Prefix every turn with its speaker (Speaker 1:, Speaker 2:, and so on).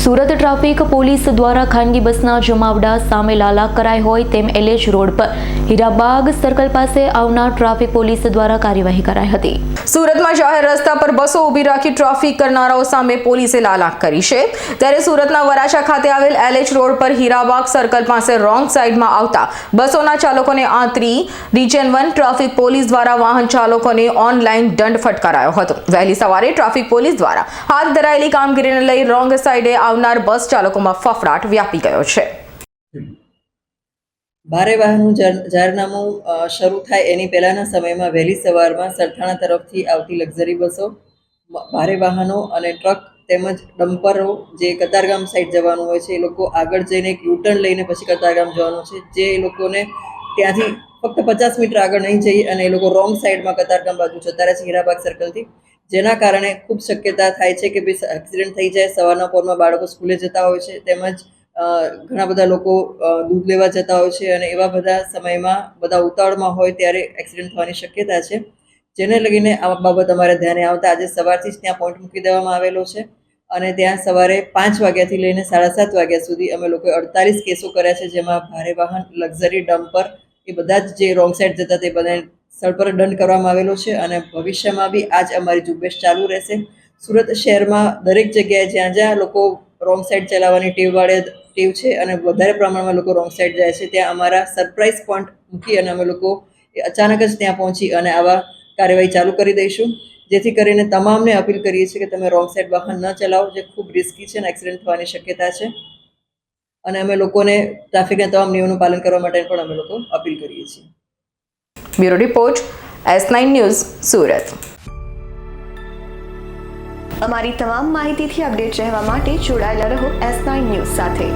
Speaker 1: Surat traffic police દ્વારા ખાનગી બસના જમાવડા સામે લાલા કરાઈ હોય તેમ એલએચ રોડ પર હીરાબાગ સર્કલ પાસે આવનાર ટ્રાફિક પોલીસ દ્વારા કાર્યવાહી કરાઈ હતી।
Speaker 2: સુરતમાં જાહેર રસ્તા પર બસો ઊભી રાખી ટ્રાફિક કરનારાઓ સામે પોલીસે લાલાક કરી છે। ત્યારે સુરતના વરાછા ખાતે આવેલ એલએચ રોડ પર હીરાબાગ સર્કલ પાસે રોંગ સાઈડમાં આવતા બસોના ચાલકોને આંતરી રિજન 1 ટ્રાફિક પોલીસ દ્વારા વાહન ચાલકોને ઓનલાઈન દંડ ફટકારાયો હતો। વહેલી સવારે ટ્રાફિક પોલીસ દ્વારા હાથ ધરાયેલી કામગીરીને લઈ રોંગ સાઈડે આવનાર બસ ચાલકોમાં ફફડાટ વ્યાપી ગયો છે।
Speaker 3: ભારે વાહનનું જાહેરનામું શરૂ થાય એની પહેલાંના સમયમાં વહેલી સવારમાં સરથાણા તરફથી આવતી લક્ઝરી બસો, ભારે વાહનો અને ટ્રક તેમજ ડમ્પરો જે કતારગામ સાઈડ જવાનું હોય છે એ લોકો આગળ જઈને એક યુટર્ન લઈને પછી કતારગામ જવાનું છે, જે એ લોકોને ત્યાંથી ફક્ત 50 મીટર આગળ નહીં જઈ અને એ લોકો રોંગ સાઈડમાં કતારગામ બાજુ જતા રહે છે હીરાબાગ સર્કલથી, જેના કારણે ખૂબ શક્યતા થાય છે કે ભાઈ એક્સિડન્ટ થઈ જાય। સવારના પોરમાં બાળકો સ્કૂલે જતા હોય છે, તેમજ ઘણા બધા લોકો દૂધ લેવા જતા હોય છે અને એવા બધા સમયમાં બધા ઉતાવળમાં હોય ત્યારે એક્સિડન્ટ થવાની શક્યતા છે, જેને લઈને આ બાબત અમારે ધ્યાને આવતા આજે સવારથી જ ત્યાં પોઈન્ટ મૂકી દેવામાં આવેલો છે અને ત્યાં સવારે 5 વાગ્યાથી લઈને 7:30 વાગ્યા સુધી અમે લોકોએ 48 કેસો કર્યા છે, જેમાં ભારે વાહન, લક્ઝરી, ડમ્પર એ બધા જ જે રોંગ સાઈડ જતા તે બધાને સ્થળ પર દંડ કરવામાં આવેલો છે અને ભવિષ્યમાં બી આજ અમારી ઝુંબેશ ચાલુ રહેશે। સુરત શહેરમાં દરેક જગ્યાએ જ્યાં જ્યાં લોકો રોંગ સાઈડ ચલાવવાની ટેવ છે અને વધારે પ્રમાણમાં લોકો રોંગ સાઈડ જાય છે ત્યાં અમારા સરપ્રાઈઝ પોઈન્ટ મૂકી અને અમે લોકો અચાનક જ ત્યાં પહોંચી અને આવા કાર્યવાહી ચાલુ કરી દઈશું, જેથી કરીને તમામને અપીલ કરીએ છીએ કે તમે રોંગ સાઈડ વાહન ન ચલાવો, જે ખૂબ રિસ્કી છે અને એક્સિડન્ટ થવાની શક્યતા છે અને અમે લોકોને ટ્રાફિકના તમામ નિયમોનું પાલન કરવા માટે પણ અમે લોકો અપીલ કરીએ છીએ।
Speaker 2: Bureau report S9 news Surat.
Speaker 4: અમારી તમામ માહિતીથી અપડેટ રહેવા માટે જોડાયેલા રહો S9 ન્યૂઝ સાથે।